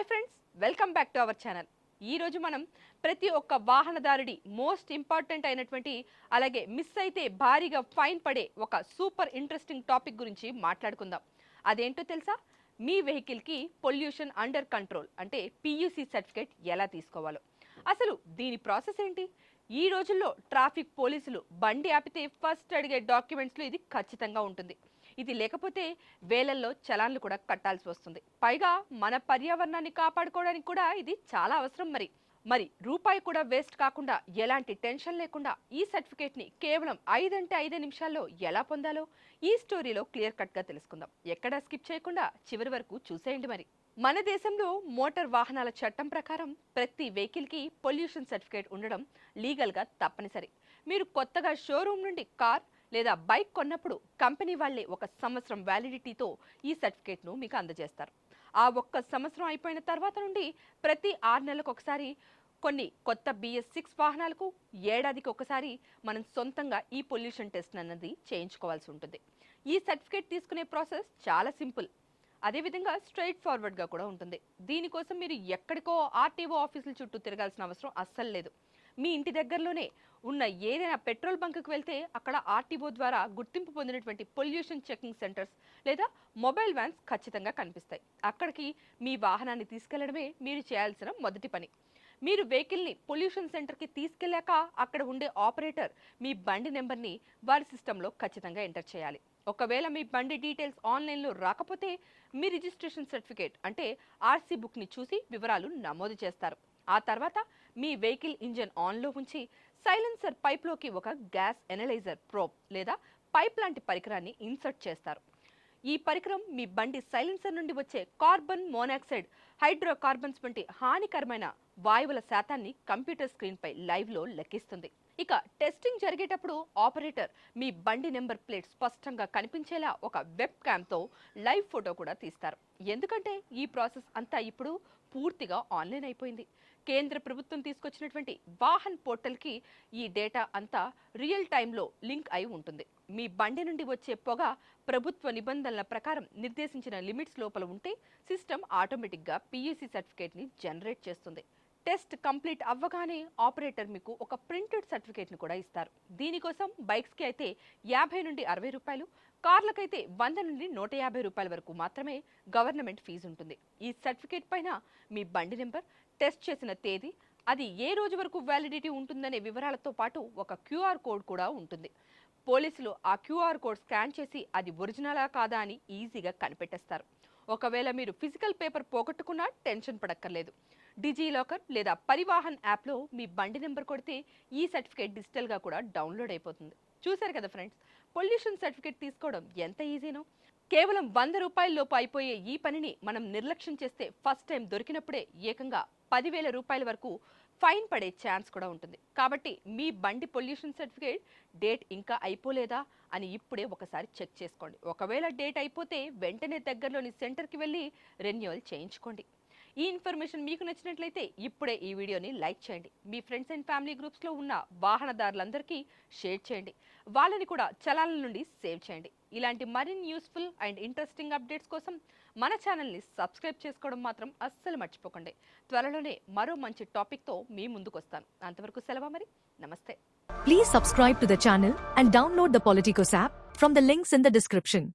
Hi friends, welcome back to our channel. ఈ రోజు మనం ప్రతి ఒక్క వాహనదారుడి మోస్ట్ ఇంపార్టెంట్ అయినటువంటి అలాగే మిస్ అయితే భారీగా ఫైన్ పడే ఒక సూపర్ ఇంట్రెస్టింగ్ టాపిక్ గురించి మాట్లాడుకుందాం. అదేంటో తెలుసా? మీ వెహికల్కి పొల్యూషన్ అండర్ కంట్రోల్ అంటే పియుసి సర్టిఫికేట్ ఎలా తీసుకోవాలో. అసలు దీని ప్రాసెస్ ఏంటి? ఈ రోజుల్లో ట్రాఫిక్ పోలీసులు బండి ఆపితే ఫస్ట్ అడిగే డాక్యుమెంట్స్లో ఇది ఖచ్చితంగా ఉంటుంది. ఇది లేకపోతే వేలల్లో చలాన్లు కూడా కట్టాల్సి వస్తుంది. పైగా మన పర్యావరణాన్ని కాపాడుకోవడానికి కూడా ఇది చాలా అవసరం. మరి రూపాయి కూడా వేస్ట్ కాకుండా ఎలాంటి టెన్షన్ లేకుండా ఈ సర్టిఫికేట్ని కేవలం 5 నిమిషాల్లో ఎలా పొందాలో ఈ స్టోరీలో క్లియర్ కట్గా తెలుసుకుందాం. ఎక్కడా స్కిప్ చేయకుండా చివరి వరకు చూసేయండి. మన దేశంలో మోటార్ వాహనాల చట్టం ప్రకారం ప్రతి వెహికల్కి పొల్యూషన్ సర్టిఫికేట్ ఉండడం లీగల్గా తప్పనిసరి. మీరు కొత్తగా షోరూమ్ నుండి కార్ లేదా బైక్ కొన్నప్పుడు కంపెనీ వాళ్ళే 1 సంవత్సరం వ్యాలిడిటీతో ఈ సర్టిఫికేట్ను మీకు అందజేస్తారు. ఆ 1 సంవత్సరం అయిపోయిన తర్వాత నుండి ప్రతి 6 నెలలకు ఒకసారి కొన్ని కొత్త BS6 వాహనాలకు ఏడాదికి ఒకసారి మనం సొంతంగా ఈ పొల్యూషన్ టెస్ట్ అన్నది చేయించుకోవాల్సి ఉంటుంది. ఈ సర్టిఫికేట్ తీసుకునే ప్రాసెస్ చాలా సింపుల్, అదేవిధంగా స్ట్రైట్ ఫార్వర్డ్గా కూడా ఉంటుంది. దీనికోసం మీరు ఎక్కడికో ఆర్టీఓ ఆఫీసుల చుట్టూ తిరగాల్సిన అవసరం అస్సలు లేదు. మీ ఇంటి దగ్గరలోనే ఉన్న ఏదైనా పెట్రోల్ బంక్కి వెళ్తే అక్కడ ఆర్టీఓ ద్వారా గుర్తింపు పొందినటువంటి పొల్యూషన్ చెకింగ్ సెంటర్స్ లేదా మొబైల్ వ్యాన్స్ ఖచ్చితంగా కనిపిస్తాయి. అక్కడికి మీ వాహనాన్ని తీసుకెళ్లడమే మీరు చేయాల్సిన మొదటి పని. మీరు వెహికల్ని పొల్యూషన్ సెంటర్కి తీసుకెళ్లాక అక్కడ ఉండే ఆపరేటర్ మీ బండి నెంబర్ని వారి సిస్టంలో ఖచ్చితంగా ఎంటర్ చేయాలి. ఒకవేళ మీ బండి డీటెయిల్స్ ఆన్లైన్లో రాకపోతే మీ రిజిస్ట్రేషన్ సర్టిఫికేట్ అంటే ఆర్సీ బుక్ని చూసి వివరాలు నమోదు చేస్తారు. ఆ తర్వాత మీ వెహికల్ ఇంజన్ ఆన్లో ఉంచి సైలెన్సర్ పైప్లోకి ఒక గ్యాస్ ఎనలైజర్ ప్రోబ్ లేదా పైప్ లాంటి పరికరాన్ని ఇన్సర్ట్ చేస్తారు. ఈ పరికరం మీ బండి సైలెన్సర్ నుండి వచ్చే కార్బన్ మోనాక్సైడ్, హైడ్రోకార్బన్స్ వంటి హానికరమైన వాయువుల శాతాన్ని కంప్యూటర్ స్క్రీన్పై లైవ్లో లెక్కిస్తుంది. ఇక టెస్టింగ్ జరిగేటప్పుడు ఆపరేటర్ మీ బండి నెంబర్ ప్లేట్ స్పష్టంగా కనిపించేలా ఒక వెబ్ క్యామ్తో లైవ్ ఫోటో కూడా తీస్తారు. ఎందుకంటే ఈ ప్రాసెస్ అంతా ఇప్పుడు పూర్తిగా ఆన్లైన్ అయిపోయింది. కేంద్ర ప్రభుత్వం తీసుకొచ్చినటువంటి వాహన్ పోర్టల్కి ఈ డేటా అంతా రియల్ టైంలో లింక్ అయి ఉంటుంది. మీ బండి నుండి వచ్చే పొగ ప్రభుత్వ నిబంధనల ప్రకారం నిర్దేశించిన లిమిట్స్ లోపల ఉంటే సిస్టమ్ ఆటోమేటిక్గా పియుసి సర్టిఫికేట్ని జనరేట్ చేస్తుంది. టెస్ట్ కంప్లీట్ అవ్వగానే ఆపరేటర్ మీకు ఒక ప్రింటెడ్ సర్టిఫికేట్ని కూడా ఇస్తారు. దీనికోసం బైక్స్కి అయితే 50 నుండి 60 రూపాయలు, కార్లకైతే 100 నుండి 150 రూపాయల వరకు మాత్రమే గవర్నమెంట్ ఫీజు ఉంటుంది. ఈ సర్టిఫికేట్ పైన మీ బండి నెంబర్, టెస్ట్ చేసిన తేదీ, అది ఏ రోజు వరకు వ్యాలిడిటీ ఉంటుందనే వివరాలతో పాటు ఒక QR కోడ్ కూడా ఉంటుంది. పోలీసులు ఆ QR కోడ్ స్కాన్ చేసి అది ఒరిజినలా కాదా అని ఈజీగా కనిపెట్టేస్తారు. ఒకవేళ మీరు ఫిజికల్ పేపర్ పోగొట్టుకున్నా టెన్షన్ పడక్కర్లేదు. డిజిలాకర్ లేదా పరివాహన్ యాప్లో మీ బండి నెంబర్ కొడితే ఈ సర్టిఫికేట్ డిజిటల్గా కూడా డౌన్లోడ్ అయిపోతుంది. చూశారు కదా ఫ్రెండ్స్, పొల్యూషన్ సర్టిఫికేట్ తీసుకోవడం ఎంత ఈజీనో. కేవలం 100 రూపాయల లోపు అయిపోయే ఈ పనిని మనం నిర్లక్ష్యం చేస్తే ఫస్ట్ టైం దొరికినప్పుడే ఏకంగా 10,000 రూపాయల వరకు ఫైన్ పడే ఛాన్స్ కూడా ఉంటుంది. కాబట్టి మీ బండి పొల్యూషన్ సర్టిఫికేట్ డేట్ ఇంకా అయిపోలేదా అని ఇప్పుడే ఒకసారి చెక్ చేసుకోండి. ఒకవేళ డేట్ అయిపోతే వెంటనే దగ్గరలోని సెంటర్కి వెళ్ళి రెన్యువల్ చేయించుకోండి. ఈ ఇన్ఫర్మేషన్ మీకు నచ్చినట్లయితే ఇప్పుడే ఈ వీడియోని లైక్ చేయండి. మీ ఫ్రెండ్స్ అండ్ ఫ్యామిలీ గ్రూప్స్లో ఉన్న వాహనదారులందరికీ షేర్ చేయండి. వాళ్ళని కూడా చలాన్ల నుండి సేవ్ చేయండి. ఇలాంటి మరిన్ని యూస్ఫుల్ అండ్ ఇంట్రెస్టింగ్ అప్డేట్స్ కోసం మన ఛానల్ని సబ్స్క్రైబ్ చేసుకోవడం మాత్రం అస్సలు మర్చిపోకండి. త్వరలోనే మరో మంచి టాపిక్తో మీ ముందుకు వస్తాను. అంతవరకు సెలవు. నమస్తే. Please subscribe to the channel and download the Politicos app from the links in the description.